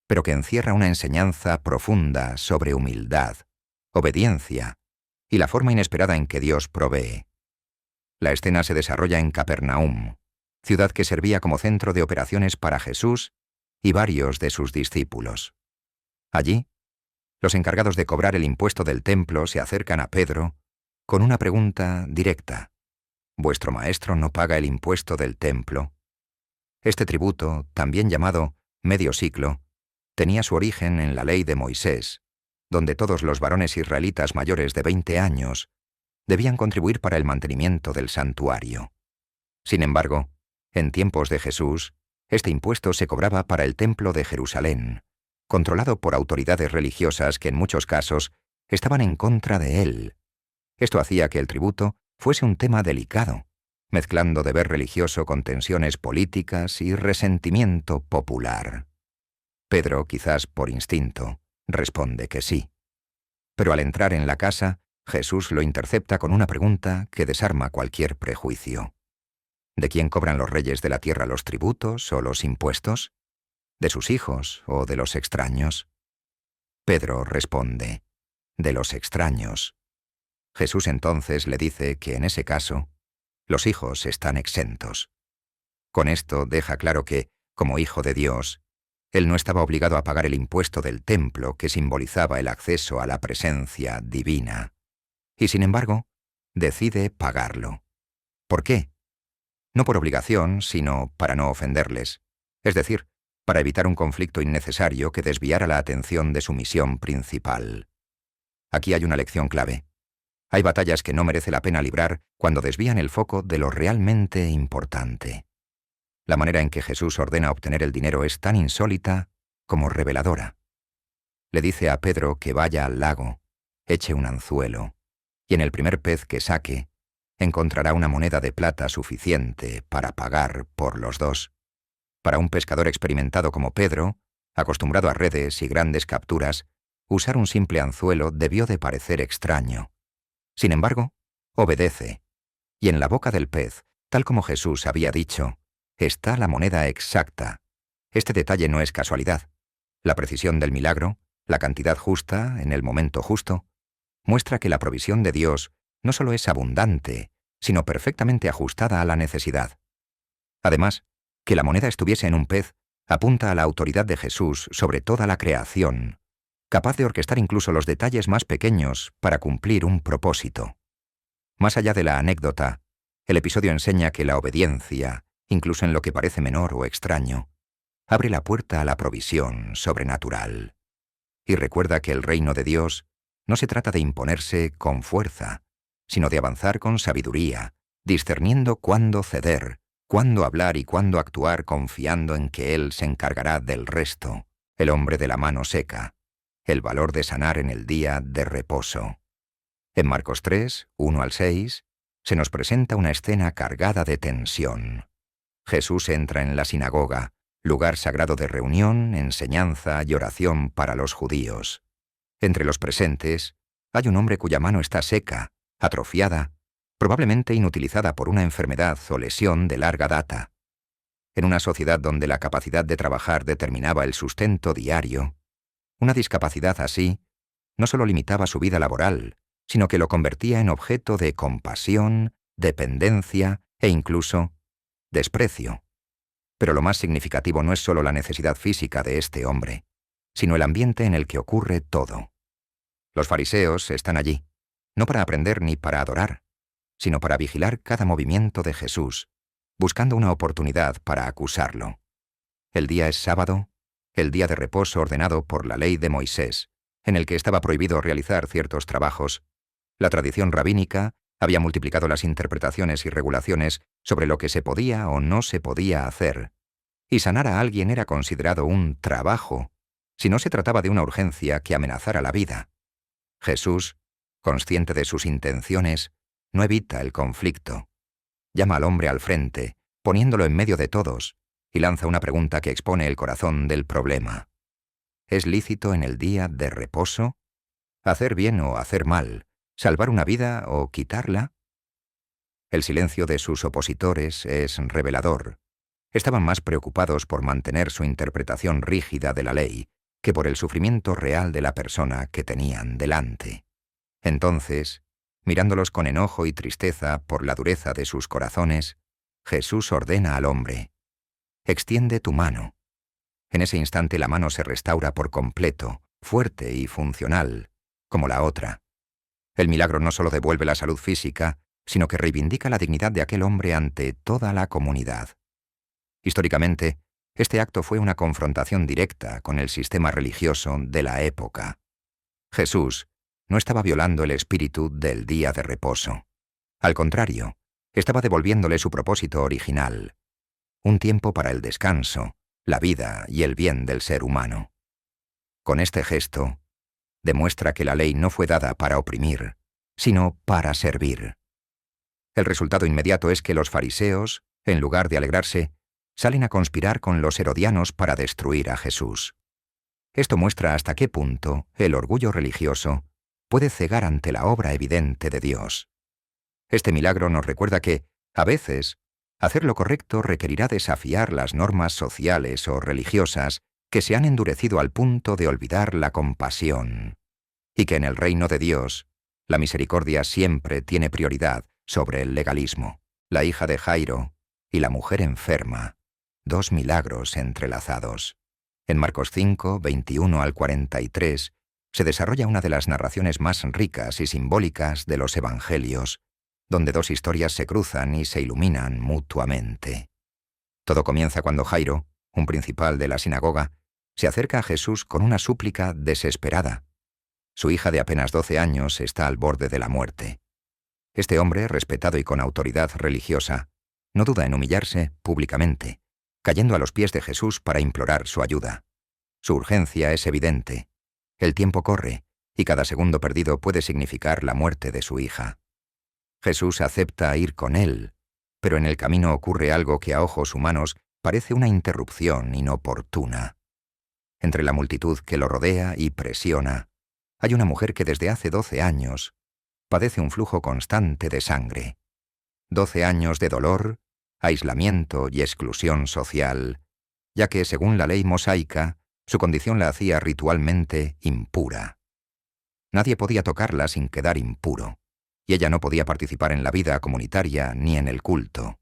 pero que encierra una enseñanza profunda sobre humildad, obediencia y la forma inesperada en que Dios provee. La escena se desarrolla en Capernaum, ciudad que servía como centro de operaciones para Jesús y varios de sus discípulos. Allí, los encargados de cobrar el impuesto del templo se acercan a Pedro con una pregunta directa. ¿Vuestro maestro no paga el impuesto del templo? Este tributo, también llamado medio siclo, tenía su origen en la ley de Moisés, donde todos los varones israelitas mayores de 20 años debían contribuir para el mantenimiento del santuario. Sin embargo, en tiempos de Jesús, este impuesto se cobraba para el templo de Jerusalén, controlado por autoridades religiosas que en muchos casos estaban en contra de él. Esto hacía que el tributo fuese un tema delicado, mezclando deber religioso con tensiones políticas y resentimiento popular. Pedro, quizás por instinto, responde que sí. Pero al entrar en la casa, Jesús lo intercepta con una pregunta que desarma cualquier prejuicio. ¿De quién cobran los reyes de la tierra los tributos o los impuestos? ¿De sus hijos o de los extraños? Pedro responde, de los extraños. Jesús entonces le dice que en ese caso, los hijos están exentos. Con esto deja claro que, como hijo de Dios, él no estaba obligado a pagar el impuesto del templo que simbolizaba el acceso a la presencia divina. Y sin embargo, decide pagarlo. ¿Por qué? No por obligación, sino para no ofenderles. Es decir, para evitar un conflicto innecesario que desviara la atención de su misión principal. Aquí hay una lección clave. Hay batallas que no merece la pena librar cuando desvían el foco de lo realmente importante. La manera en que Jesús ordena obtener el dinero es tan insólita como reveladora. Le dice a Pedro que vaya al lago, eche un anzuelo, y en el primer pez que saque, encontrará una moneda de plata suficiente para pagar por los dos. Para un pescador experimentado como Pedro, acostumbrado a redes y grandes capturas, usar un simple anzuelo debió de parecer extraño. Sin embargo, obedece, y en la boca del pez, tal como Jesús había dicho, está la moneda exacta. Este detalle no es casualidad. La precisión del milagro, la cantidad justa, en el momento justo, muestra que la provisión de Dios no solo es abundante, sino perfectamente ajustada a la necesidad. Además, que la moneda estuviese en un pez apunta a la autoridad de Jesús sobre toda la creación, capaz de orquestar incluso los detalles más pequeños para cumplir un propósito. Más allá de la anécdota, el episodio enseña que la obediencia, incluso en lo que parece menor o extraño, abre la puerta a la provisión sobrenatural. Y recuerda que el reino de Dios no se trata de imponerse con fuerza, sino de avanzar con sabiduría, discerniendo cuándo ceder, cuándo hablar y cuándo actuar confiando en que Él se encargará del resto, el hombre de la mano seca, el valor de sanar en el día de reposo. En Marcos 3, 1 al 6, se nos presenta una escena cargada de tensión. Jesús entra en la sinagoga, lugar sagrado de reunión, enseñanza y oración para los judíos. Entre los presentes hay un hombre cuya mano está seca, atrofiada, probablemente inutilizada por una enfermedad o lesión de larga data. En una sociedad donde la capacidad de trabajar determinaba el sustento diario, una discapacidad así no solo limitaba su vida laboral, sino que lo convertía en objeto de compasión, dependencia e incluso desprecio. Pero lo más significativo no es solo la necesidad física de este hombre, sino el ambiente en el que ocurre todo. Los fariseos están allí, no para aprender ni para adorar, sino para vigilar cada movimiento de Jesús, buscando una oportunidad para acusarlo. El día es sábado, el día de reposo ordenado por la ley de Moisés, en el que estaba prohibido realizar ciertos trabajos. La tradición rabínica había multiplicado las interpretaciones y regulaciones sobre lo que se podía o no se podía hacer, y sanar a alguien era considerado un trabajo, si no se trataba de una urgencia que amenazara la vida. Jesús, consciente de sus intenciones, no evita el conflicto. Llama al hombre al frente, poniéndolo en medio de todos, y lanza una pregunta que expone el corazón del problema. ¿Es lícito en el día de reposo hacer bien o hacer mal, salvar una vida o quitarla? El silencio de sus opositores es revelador. Estaban más preocupados por mantener su interpretación rígida de la ley que por el sufrimiento real de la persona que tenían delante. Entonces, mirándolos con enojo y tristeza por la dureza de sus corazones, Jesús ordena al hombre: «Extiende tu mano». En ese instante la mano se restaura por completo, fuerte y funcional, como la otra. El milagro no solo devuelve la salud física, sino que reivindica la dignidad de aquel hombre ante toda la comunidad. Históricamente, este acto fue una confrontación directa con el sistema religioso de la época. Jesús no estaba violando el espíritu del día de reposo. Al contrario, estaba devolviéndole su propósito original: un tiempo para el descanso, la vida y el bien del ser humano. Con este gesto, demuestra que la ley no fue dada para oprimir, sino para servir. El resultado inmediato es que los fariseos, en lugar de alegrarse, salen a conspirar con los herodianos para destruir a Jesús. Esto muestra hasta qué punto el orgullo religioso puede cegar ante la obra evidente de Dios. Este milagro nos recuerda que, a veces, hacer lo correcto requerirá desafiar las normas sociales o religiosas que se han endurecido al punto de olvidar la compasión, y que en el reino de Dios, la misericordia siempre tiene prioridad sobre el legalismo. La hija de Jairo y la mujer enferma, dos milagros entrelazados. En Marcos 5, 21 al 43, se desarrolla una de las narraciones más ricas y simbólicas de los evangelios, donde dos historias se cruzan y se iluminan mutuamente. Todo comienza cuando Jairo, un principal de la sinagoga, se acerca a Jesús con una súplica desesperada. Su hija de apenas 12 años está al borde de la muerte. Este hombre, respetado y con autoridad religiosa, no duda en humillarse públicamente, cayendo a los pies de Jesús para implorar su ayuda. Su urgencia es evidente. El tiempo corre, y cada segundo perdido puede significar la muerte de su hija. Jesús acepta ir con él, pero en el camino ocurre algo que a ojos humanos parece una interrupción inoportuna. Entre la multitud que lo rodea y presiona, hay una mujer que desde hace 12 años padece un flujo constante de sangre. 12 años de dolor, aislamiento y exclusión social, ya que, según la ley mosaica, su condición la hacía ritualmente impura. Nadie podía tocarla sin quedar impuro, y ella no podía participar en la vida comunitaria ni en el culto.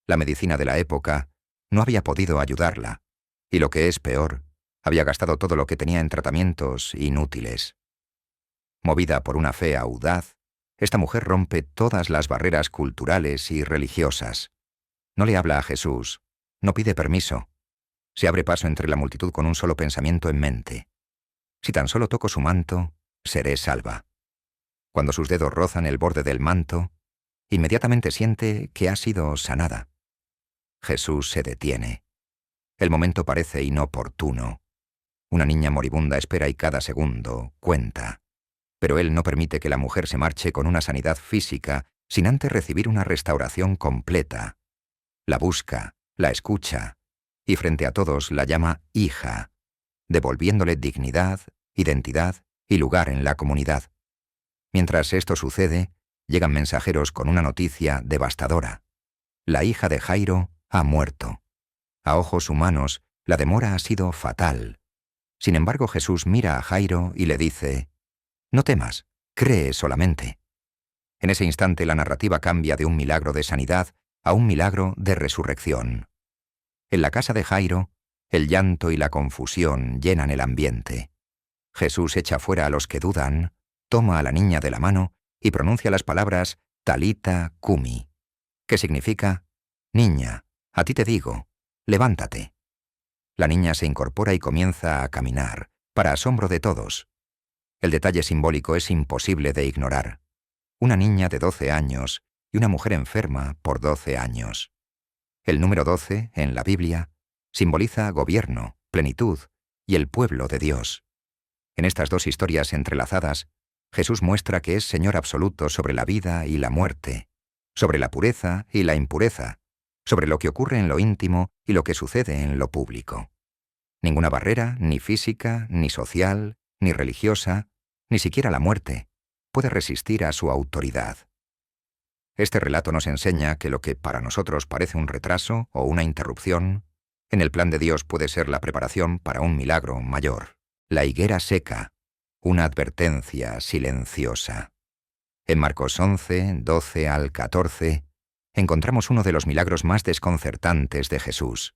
La medicina de la época no había podido ayudarla, y lo que es peor, había gastado todo lo que tenía en tratamientos inútiles. Movida por una fe audaz, esta mujer rompe todas las barreras culturales y religiosas. No le habla a Jesús, no pide permiso. Se abre paso entre la multitud con un solo pensamiento en mente: si tan solo toco su manto, seré salva. Cuando sus dedos rozan el borde del manto, inmediatamente siente que ha sido sanada. Jesús se detiene. El momento parece inoportuno. Una niña moribunda espera y cada segundo cuenta. Pero él no permite que la mujer se marche con una sanidad física sin antes recibir una restauración completa. La busca, la escucha, y frente a todos la llama hija, devolviéndole dignidad, identidad y lugar en la comunidad. Mientras esto sucede, llegan mensajeros con una noticia devastadora: la hija de Jairo ha muerto. A ojos humanos, la demora ha sido fatal. Sin embargo, Jesús mira a Jairo y le dice: no temas, cree solamente. En ese instante la narrativa cambia de un milagro de sanidad a un milagro de resurrección. En la casa de Jairo, el llanto y la confusión llenan el ambiente. Jesús echa fuera a los que dudan, toma a la niña de la mano y pronuncia las palabras Talita Cumi, que significa: niña, a ti te digo, levántate. La niña se incorpora y comienza a caminar, para asombro de todos. El detalle simbólico es imposible de ignorar. Una niña de 12 años y una mujer enferma por 12 años. El número 12, en la Biblia, Simboliza gobierno, plenitud y el pueblo de Dios. En estas dos historias entrelazadas, Jesús muestra que es Señor absoluto sobre la vida y la muerte, sobre la pureza y la impureza, sobre lo que ocurre en lo íntimo y lo que sucede en lo público. Ninguna barrera, ni física, ni social, ni religiosa, ni siquiera la muerte, puede resistir a su autoridad. Este relato nos enseña que lo que para nosotros parece un retraso o una interrupción, en el plan de Dios puede ser la preparación para un milagro mayor. La higuera seca, una advertencia silenciosa. En Marcos 11, 12 al 14, encontramos uno de los milagros más desconcertantes de Jesús.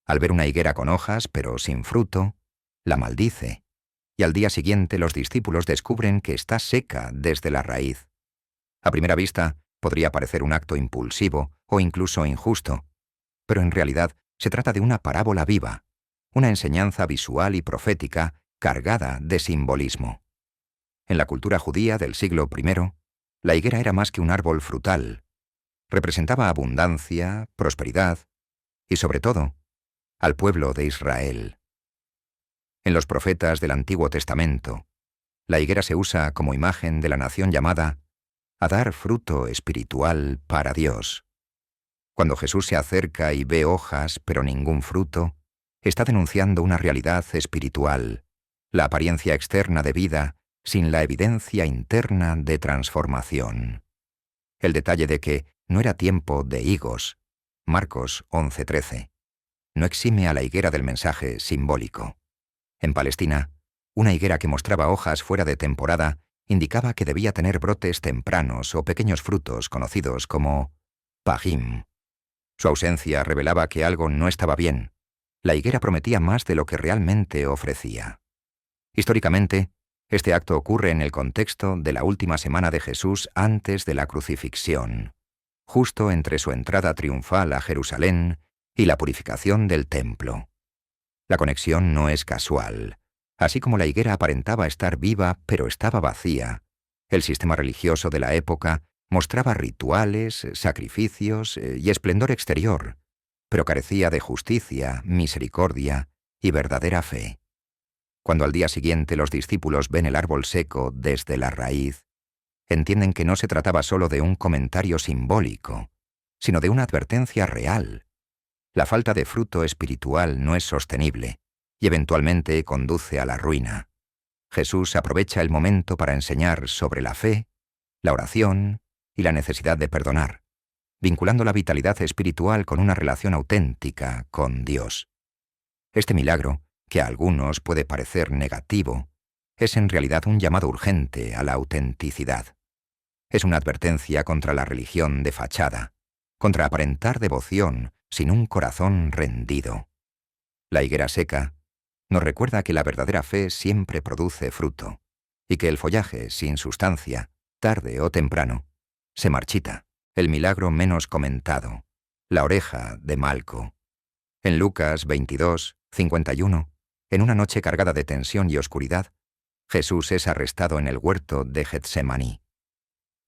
Al ver una higuera con hojas pero sin fruto, la maldice, y al día siguiente los discípulos descubren que está seca desde la raíz. A primera vista, podría parecer un acto impulsivo o incluso injusto, pero en realidad se trata de una parábola viva, una enseñanza visual y profética cargada de simbolismo. En la cultura judía del siglo I, la higuera era más que un árbol frutal. Representaba abundancia, prosperidad y, sobre todo, al pueblo de Israel. En los profetas del Antiguo Testamento, la higuera se usa como imagen de la nación llamada a dar fruto espiritual para Dios. Cuando Jesús se acerca y ve hojas pero ningún fruto, está denunciando una realidad espiritual, la apariencia externa de vida sin la evidencia interna de transformación. El detalle de que no era tiempo de higos, Marcos 11:13, no exime a la higuera del mensaje simbólico. En Palestina, una higuera que mostraba hojas fuera de temporada indicaba que debía tener brotes tempranos o pequeños frutos conocidos como pahim. Su ausencia revelaba que algo no estaba bien. La higuera prometía más de lo que realmente ofrecía. Históricamente, este acto ocurre en el contexto de la última semana de Jesús antes de la crucifixión, justo entre su entrada triunfal a Jerusalén y la purificación del templo. La conexión no es casual. Así como la higuera aparentaba estar viva pero estaba vacía, el sistema religioso de la época mostraba rituales, sacrificios y esplendor exterior, pero carecía de justicia, misericordia y verdadera fe. Cuando al día siguiente los discípulos ven el árbol seco desde la raíz, entienden que no se trataba solo de un comentario simbólico, sino de una advertencia real. La falta de fruto espiritual no es sostenible y eventualmente conduce a la ruina. Jesús aprovecha el momento para enseñar sobre la fe, la oración y la necesidad de perdonar, vinculando la vitalidad espiritual con una relación auténtica con Dios. Este milagro, que a algunos puede parecer negativo, es en realidad un llamado urgente a la autenticidad. Es una advertencia contra la religión de fachada, contra aparentar devoción sin un corazón rendido. La higuera seca nos recuerda que la verdadera fe siempre produce fruto, y que el follaje sin sustancia, tarde o temprano, se marchita. El milagro menos comentado, la oreja de Malco. En Lucas 22, 51, en una noche cargada de tensión y oscuridad, Jesús es arrestado en el huerto de Getsemaní.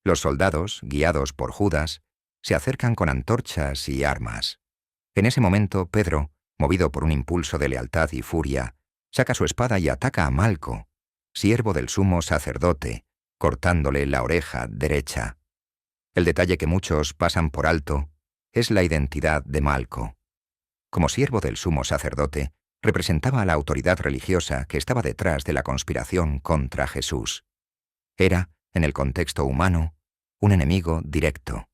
Los soldados, guiados por Judas, se acercan con antorchas y armas. En ese momento, Pedro, movido por un impulso de lealtad y furia, saca su espada y ataca a Malco, siervo del sumo sacerdote, cortándole la oreja derecha. El detalle que muchos pasan por alto es la identidad de Malco. Como siervo del sumo sacerdote, representaba a la autoridad religiosa que estaba detrás de la conspiración contra Jesús. Era, en el contexto humano, un enemigo directo.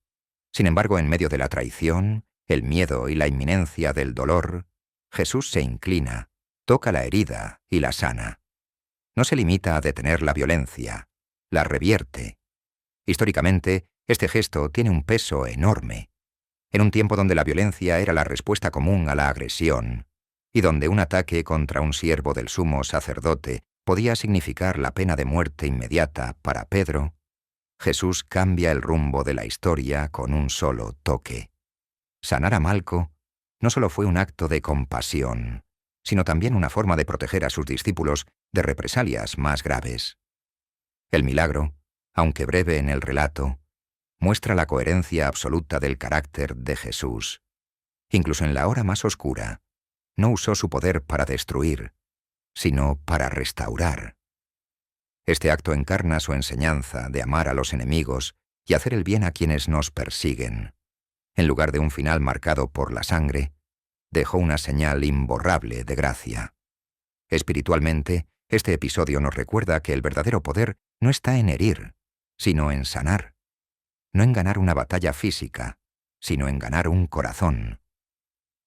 Sin embargo, en medio de la traición, el miedo y la inminencia del dolor, Jesús se inclina, toca la herida y la sana. No se limita a detener la violencia, la revierte. Históricamente, este gesto tiene un peso enorme. En un tiempo donde la violencia era la respuesta común a la agresión, y donde un ataque contra un siervo del sumo sacerdote podía significar la pena de muerte inmediata para Pedro, Jesús cambia el rumbo de la historia con un solo toque. Sanar a Malco no solo fue un acto de compasión, sino también una forma de proteger a sus discípulos de represalias más graves. El milagro, aunque breve en el relato, muestra la coherencia absoluta del carácter de Jesús. Incluso en la hora más oscura, no usó su poder para destruir, sino para restaurar. Este acto encarna su enseñanza de amar a los enemigos y hacer el bien a quienes nos persiguen. En lugar de un final marcado por la sangre, dejó una señal imborrable de gracia. Espiritualmente, este episodio nos recuerda que el verdadero poder no está en herir, sino en sanar. No en ganar una batalla física, sino en ganar un corazón.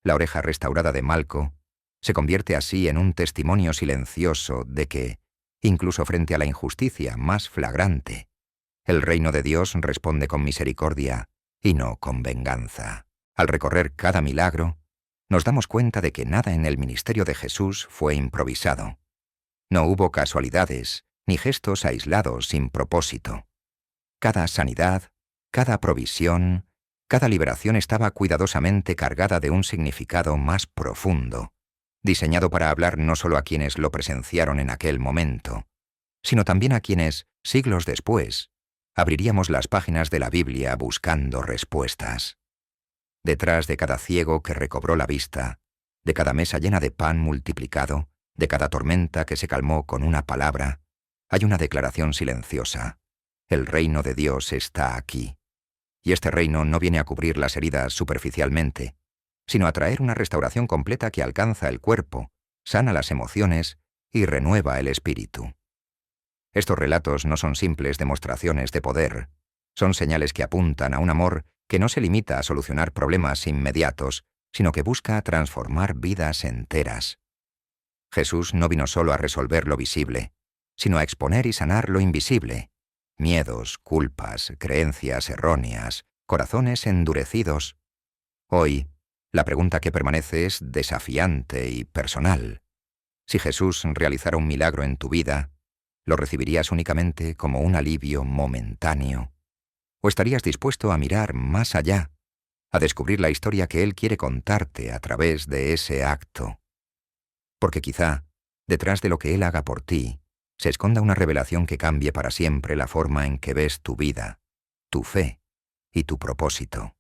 La oreja restaurada de Malco se convierte así en un testimonio silencioso de que, incluso frente a la injusticia más flagrante, el reino de Dios responde con misericordia y no con venganza. Al recorrer cada milagro, nos damos cuenta de que nada en el ministerio de Jesús fue improvisado. No hubo casualidades ni gestos aislados sin propósito. Cada sanidad, cada provisión, cada liberación estaba cuidadosamente cargada de un significado más profundo, diseñado para hablar no solo a quienes lo presenciaron en aquel momento, sino también a quienes, siglos después, abriríamos las páginas de la Biblia buscando respuestas. Detrás de cada ciego que recobró la vista, de cada mesa llena de pan multiplicado, de cada tormenta que se calmó con una palabra, hay una declaración silenciosa. El reino de Dios está aquí. Y este reino no viene a cubrir las heridas superficialmente, sino a traer una restauración completa que alcanza el cuerpo, sana las emociones y renueva el espíritu. Estos relatos no son simples demostraciones de poder, son señales que apuntan a un amor que no se limita a solucionar problemas inmediatos, sino que busca transformar vidas enteras. Jesús no vino solo a resolver lo visible, sino a exponer y sanar lo invisible: miedos, culpas, creencias erróneas, corazones endurecidos. Hoy, la pregunta que permanece es desafiante y personal. Si Jesús realizara un milagro en tu vida, ¿lo recibirías únicamente como un alivio momentáneo? ¿O estarías dispuesto a mirar más allá, a descubrir la historia que Él quiere contarte a través de ese acto? Porque quizá, detrás de lo que Él haga por ti, se esconda una revelación que cambie para siempre la forma en que ves tu vida, tu fe y tu propósito.